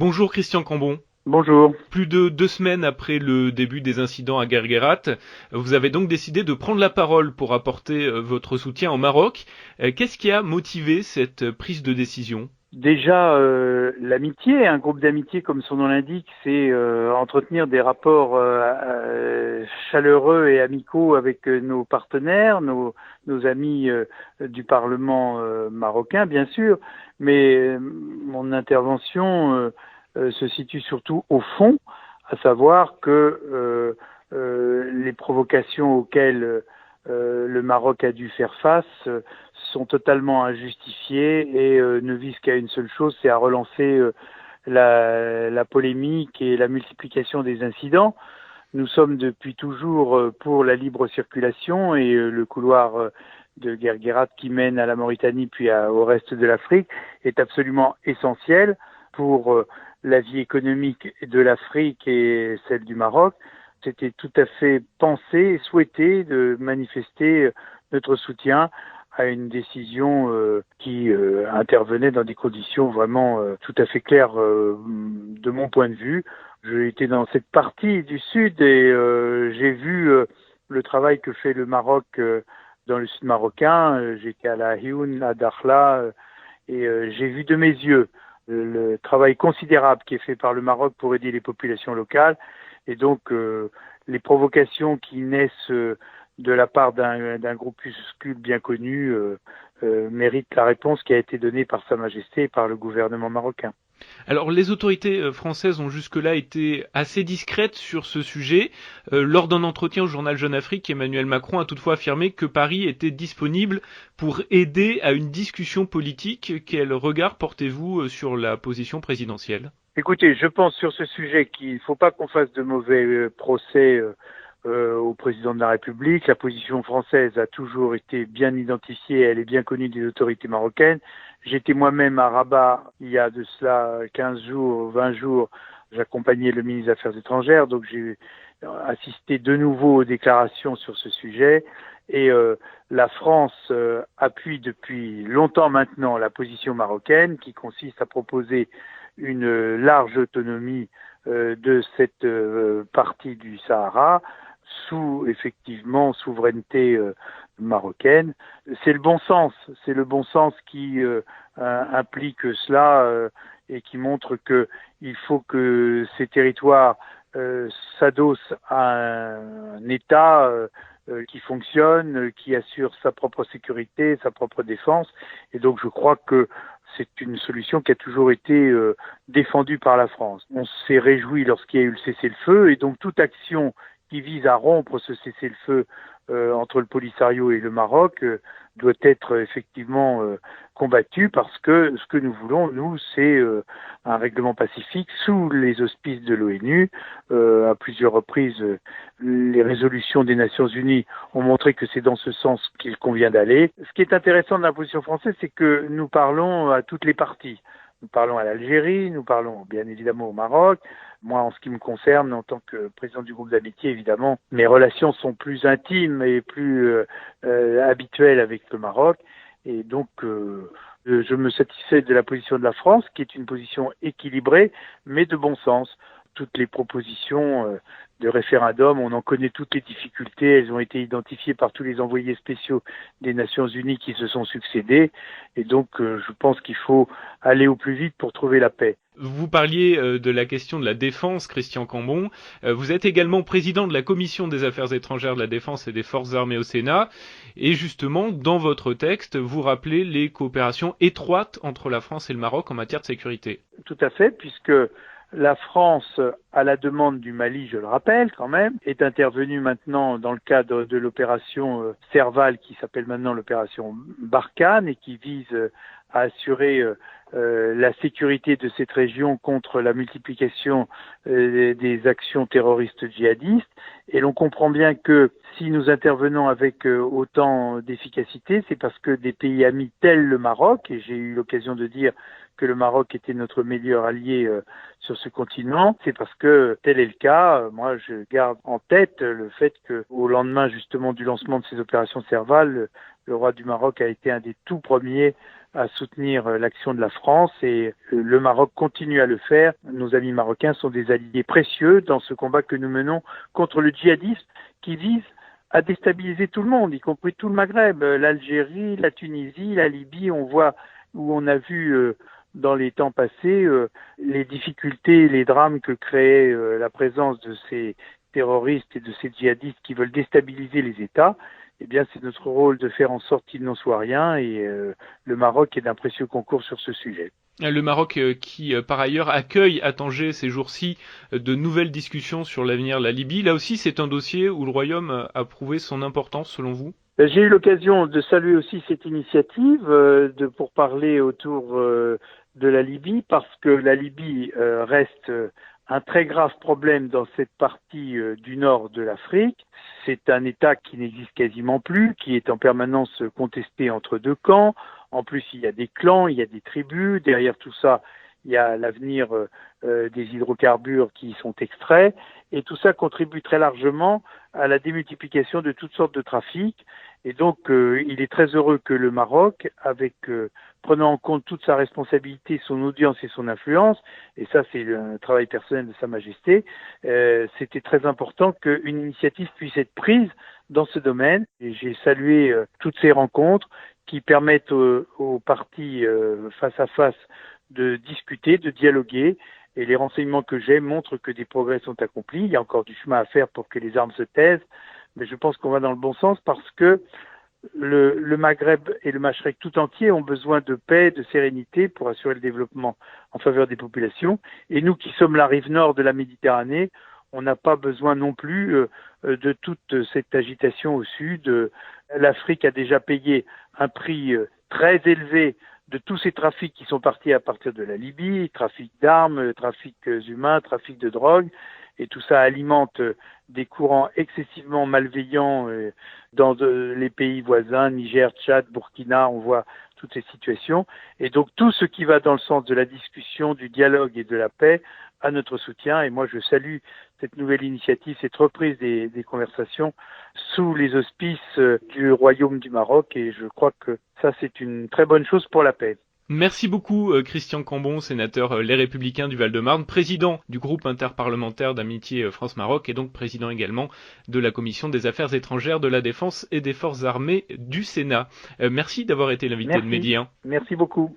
Bonjour Christian Cambon. Bonjour. Plus de 2 semaines après le début des incidents à Guerguerat, vous avez donc décidé de prendre la parole pour apporter votre soutien au Maroc. Qu'est-ce qui a motivé cette prise de décision? Déjà, l'amitié, un groupe d'amitié, comme son nom l'indique, c'est entretenir des rapports chaleureux et amicaux avec nos partenaires, nos amis du Parlement marocain, bien sûr. Mais mon intervention se situe surtout au fond, à savoir que les provocations auxquelles le Maroc a dû faire face sont totalement injustifiées et ne visent qu'à une seule chose, c'est à relancer la polémique et la multiplication des incidents. Nous sommes depuis toujours pour la libre circulation et le couloir de Guerguerat qui mène à la Mauritanie puis au reste de l'Afrique est absolument essentiel pour la vie économique de l'Afrique et celle du Maroc. C'était tout à fait pensé et souhaité de manifester notre soutien à une décision qui intervenait dans des conditions vraiment tout à fait claires de mon point de vue. J'ai été dans cette partie du sud et j'ai vu le travail que fait le Maroc dans le sud marocain. J'étais à La Hioun, à Dakhla, et j'ai vu de mes yeux le travail considérable qui est fait par le Maroc pour aider les populations locales. Et donc, les provocations qui naissent de la part d'un groupuscule bien connu méritent la réponse qui a été donnée par Sa Majesté et par le gouvernement marocain. Alors les autorités françaises ont jusque-là été assez discrètes sur ce sujet. Lors d'un entretien au journal Jeune Afrique, Emmanuel Macron a toutefois affirmé que Paris était disponible pour aider à une discussion politique. Quel regard portez-vous sur la position présidentielle? Écoutez, je pense sur ce sujet qu'il ne faut pas qu'on fasse de mauvais procès au président de la République. La position française a toujours été bien identifiée, elle est bien connue des autorités marocaines. J'étais moi-même à Rabat il y a de cela 15 jours, 20 jours. J'accompagnais le ministre des Affaires étrangères, donc j'ai assisté de nouveau aux déclarations sur ce sujet. Et la France appuie depuis longtemps maintenant la position marocaine qui consiste à proposer une large autonomie de cette partie du Sahara sous effectivement souveraineté marocaine. C'est le bon sens qui implique cela et qui montre que il faut que ces territoires s'adossent à un État qui fonctionne, qui assure sa propre sécurité, sa propre défense. Et donc je crois que c'est une solution qui a toujours été défendue par la France. On s'est réjoui lorsqu'il y a eu le cessez-le-feu et donc toute action qui vise à rompre ce cessez-le-feu entre le Polisario et le Maroc doit être effectivement combattue parce que ce que nous voulons, nous, c'est un règlement pacifique sous les auspices de l'ONU. À plusieurs reprises, les résolutions des Nations Unies ont montré que c'est dans ce sens qu'il convient d'aller. Ce qui est intéressant de la position française, c'est que nous parlons à toutes les parties. Nous parlons à l'Algérie, nous parlons bien évidemment au Maroc. Moi, en ce qui me concerne, en tant que président du groupe d'amitié, évidemment, mes relations sont plus intimes et plus habituelles avec le Maroc. Et donc, je me satisfais de la position de la France, qui est une position équilibrée, mais de bon sens. Toutes les propositions de référendum, on en connaît toutes les difficultés, elles ont été identifiées par tous les envoyés spéciaux des Nations Unies qui se sont succédés. Et donc, je pense qu'il faut aller au plus vite pour trouver la paix. Vous parliez de la question de la défense, Christian Cambon. Vous êtes également président de la Commission des Affaires étrangères, de la Défense et des Forces armées au Sénat. Et justement, dans votre texte, vous rappelez les coopérations étroites entre la France et le Maroc en matière de sécurité. Tout à fait, puisque la France, à la demande du Mali, je le rappelle quand même, est intervenue maintenant dans le cadre de l'opération Serval, qui s'appelle maintenant l'opération Barkhane et qui vise à assurer la sécurité de cette région contre la multiplication des actions terroristes djihadistes. Et l'on comprend bien que si nous intervenons avec autant d'efficacité, c'est parce que des pays amis tels le Maroc, et j'ai eu l'occasion de dire que le Maroc était notre meilleur allié sur ce continent, c'est parce que tel est le cas. Moi, je garde en tête le fait que, au lendemain justement du lancement de ces opérations Serval, le roi du Maroc a été un des tout premiers à soutenir l'action de la France et le Maroc continue à le faire. Nos amis marocains sont des alliés précieux dans ce combat que nous menons contre le djihadisme qui vise à déstabiliser tout le monde, y compris tout le Maghreb, l'Algérie, la Tunisie, la Libye. On voit où on a vu dans les temps passés les difficultés, les drames que créait la présence de ces terroristes et de ces djihadistes qui veulent déstabiliser les États. Eh bien, c'est notre rôle de faire en sorte qu'il n'en soit rien et le Maroc est d'un précieux concours sur ce sujet. Le Maroc qui, par ailleurs, accueille à Tanger ces jours-ci de nouvelles discussions sur l'avenir de la Libye. Là aussi, c'est un dossier où le Royaume a prouvé son importance, selon vous ? J'ai eu l'occasion de saluer aussi cette initiative pour parler autour de la Libye, parce que la Libye reste un très grave problème dans cette partie du nord de l'Afrique. C'est un État qui n'existe quasiment plus, qui est en permanence contesté entre deux camps. En plus, il y a des clans, il y a des tribus. Derrière tout ça, il y a l'avenir des hydrocarbures qui sont extraits. Et tout ça contribue très largement à la démultiplication de toutes sortes de trafics. Et donc, il est très heureux que le Maroc, prenant en compte toute sa responsabilité, son audience et son influence, et ça c'est le travail personnel de Sa Majesté, c'était très important qu'une initiative puisse être prise dans ce domaine. Et j'ai salué toutes ces rencontres qui permettent aux parties face à face de discuter, de dialoguer. Et les renseignements que j'ai montrent que des progrès sont accomplis. Il y a encore du chemin à faire pour que les armes se taisent, mais je pense qu'on va dans le bon sens parce que le Maghreb et le Machrek tout entier ont besoin de paix, de sérénité pour assurer le développement en faveur des populations. Et nous qui sommes la rive nord de la Méditerranée, on n'a pas besoin non plus de toute cette agitation au sud. L'Afrique a déjà payé un prix très élevé de tous ces trafics qui sont partis à partir de la Libye, trafic d'armes, trafic humains, trafic de drogue, et tout ça alimente des courants excessivement malveillants dans les pays voisins, Niger, Tchad, Burkina, on voit toutes ces situations. Et donc tout ce qui va dans le sens de la discussion, du dialogue et de la paix a notre soutien. Et moi je salue cette nouvelle initiative, cette reprise des conversations sous les auspices du Royaume du Maroc. Et je crois que ça c'est une très bonne chose pour la paix. Merci beaucoup Christian Cambon, sénateur Les Républicains du Val-de-Marne, président du groupe interparlementaire d'amitié France-Maroc et donc président également de la Commission des Affaires étrangères, de la Défense et des Forces armées du Sénat. Merci d'avoir été l'invité de Midi 1. Merci beaucoup.